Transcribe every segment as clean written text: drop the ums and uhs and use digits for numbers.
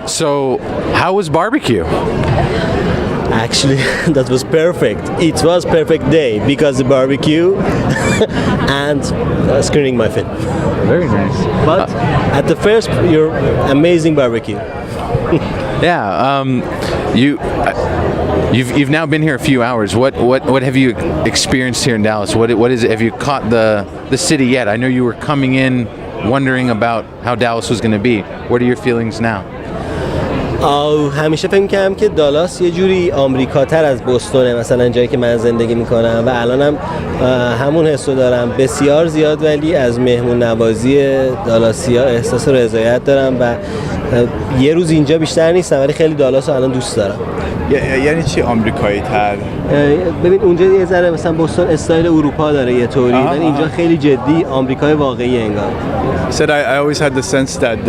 So, how was barbecue? Actually, that was perfect. It was perfect day because the barbecue and screening my film. Very nice. But at the first, your amazing barbecue. Yeah. You've now been here a few hours. What have you experienced here in Dallas? What is it? Have you caught the city yet? I know you were coming in wondering about how Dallas was going to be. What are your feelings now? همیشه فکر می‌کردم که دالاس یه جوری آمریکاتر از بوستونه، مثلا جایی که من زندگی میکنم، و الانم همون حسو دارم بسیار زیاد، ولی از مهمون نوازی دالاسیا احساس رضایت دارم و یه روز اینجا بیشتر نیستم، ولی خیلی دالاس رو الان دوست دارم. یعنی چی آمریکایی تر؟ ببین اونجا یه ذره مثلا بوستون استایل اروپا داره یه طوری، ولی اینجا خیلی جدی آمریکای واقعی انگار. Said I always had the sense that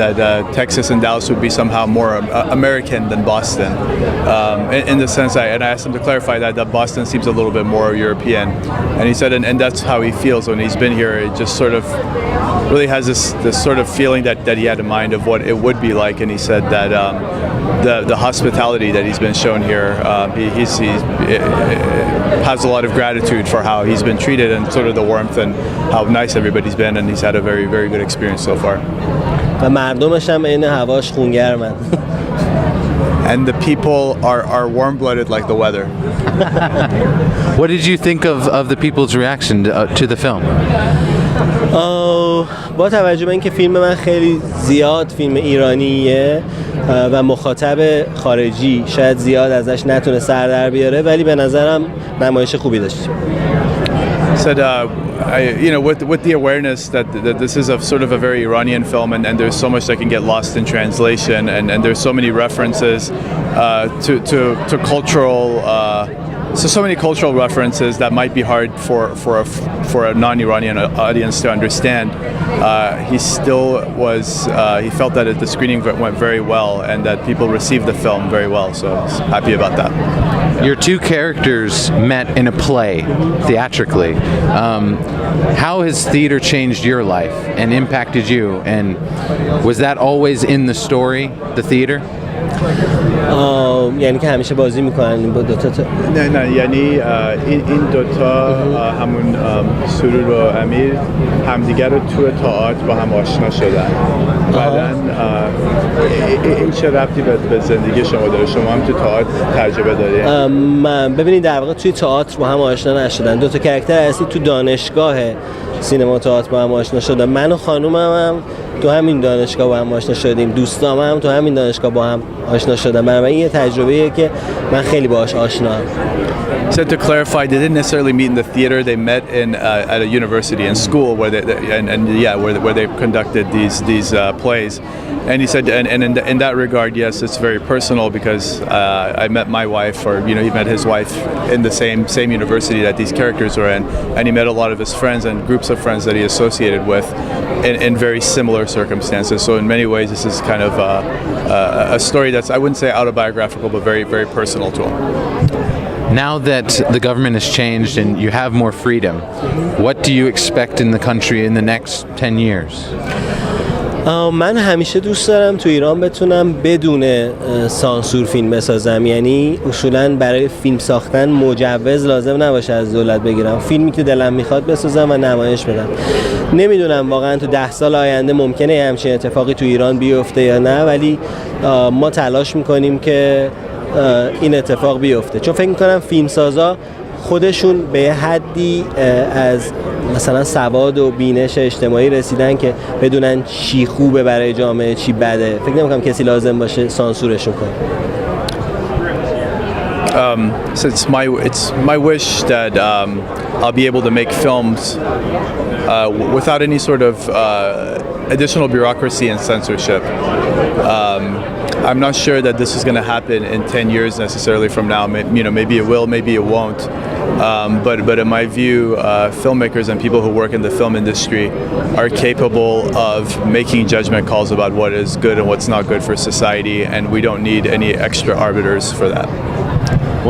Texas and Dallas would be somehow more American than Boston, in the sense and I asked him to clarify that Boston seems a little bit more European, and he said and that's how he feels when he's been here. It just sort of really has this sort of feeling that he had in mind of what it would be like, and he said that the hospitality that he's been shown here, he has a lot of gratitude for how he's been treated and sort of the warmth and how nice everybody's been, and he's had a very, very good experience so far. و مردمش هم این هواش خونگرمن. And the people are warm-blooded like the weather. What did you think of the people's reaction to the film? با توجه به اینکه فیلم من خیلی زیاد فیلم ایرانیه و مخاطب خارجی شاید زیاد ازش نتونه سر در بیاره، ولی به نظرم نمایش خوبی داشت. Said, with the awareness that this is a sort of a very Iranian film, and there's so much that can get lost in translation, and there's so many references to cultural. So many cultural references that might be hard for a non-Iranian audience to understand. He still was. He felt that the screening went very well, and that people received the film very well. So I was happy about that. Your two characters met in a play, theatrically. How has theater changed your life and impacted you? And was that always in the story, the theater? یعنی که همیشه بازی میکنن این با دوتا نه یعنی این دوتا همون سرور و امیر همدیگر رو تو تئاتر با هم آشنا شدن. بعدن این چه ربطی به زندگی شما داره؟ شما هم تو تئاتر تجربه دارید؟ من ببینید در واقع توی تئاتر با هم آشنا نشدن. دو تا کاراکتر اصلی تو دانشگاه سینما تئاتر با هم آشنا شدن. من و خانومم هم تو همین دانشگاه با هم آشنا شدیم. دوستام هم تو همین دانشگاه با هم آشنا شدن. بنابراین یه تجربه‌ایه که من خیلی باهاش آشنام. Said to clarify, they didn't necessarily meet in the theater. They met at a university and school where where they conducted these plays. And he said, and in that regard, yes, it's very personal because I met my wife, or he met his wife in the same university that these characters were in, and he met a lot of his friends and groups of friends that he associated with in very similar circumstances. So in many ways, this is kind of a story that's, I wouldn't say autobiographical, but very, very personal to him. Now that the government has changed and you have more freedom, what do you expect in the country in the next 10 years? من همیشه دوست دارم تو ایران بتونم بدون سانسور فیلم بسازم، یعنی اصولا برای فیلم ساختن مجوز لازم نباشه از دولت بگیرم، فیلمی که دلم میخواد بسازم و نمایش بدم. نمیدونم واقعا تو 10 سال آینده ممکنه همچین اتفاقی تو ایران بیفته یا نه، ولی ما تلاش میکنیم که این اتفاق بیفته، چون فکر میکنم فیلمسازا خودشون به یه حدی از مثلا سواد و بینش اجتماعی رسیدن که بدونن چی خوبه برای جامعه چی بده. فکر نمی‌کنم کسی لازم باشه سانسورشون کنه. So it's my wish that I'll be able to make films without any sort of additional bureaucracy and censorship. I'm not sure that this is going to happen in 10 years necessarily from now. Maybe it will, maybe it won't. But in my view, filmmakers and people who work in the film industry are capable of making judgment calls about what is good and what's not good for society, and we don't need any extra arbiters for that.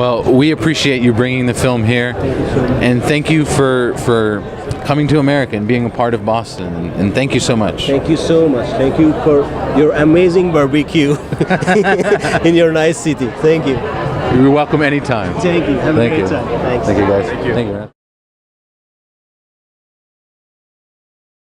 Well, we appreciate you bringing the film here, and thank you for coming to America and being a part of Boston. And thank you so much. Thank you so much. Thank you for your amazing barbecue in your nice city. Thank you. You're welcome anytime. Thank you. Have a Thank great you. time. Thanks. Thank you, guys. Thank you, man.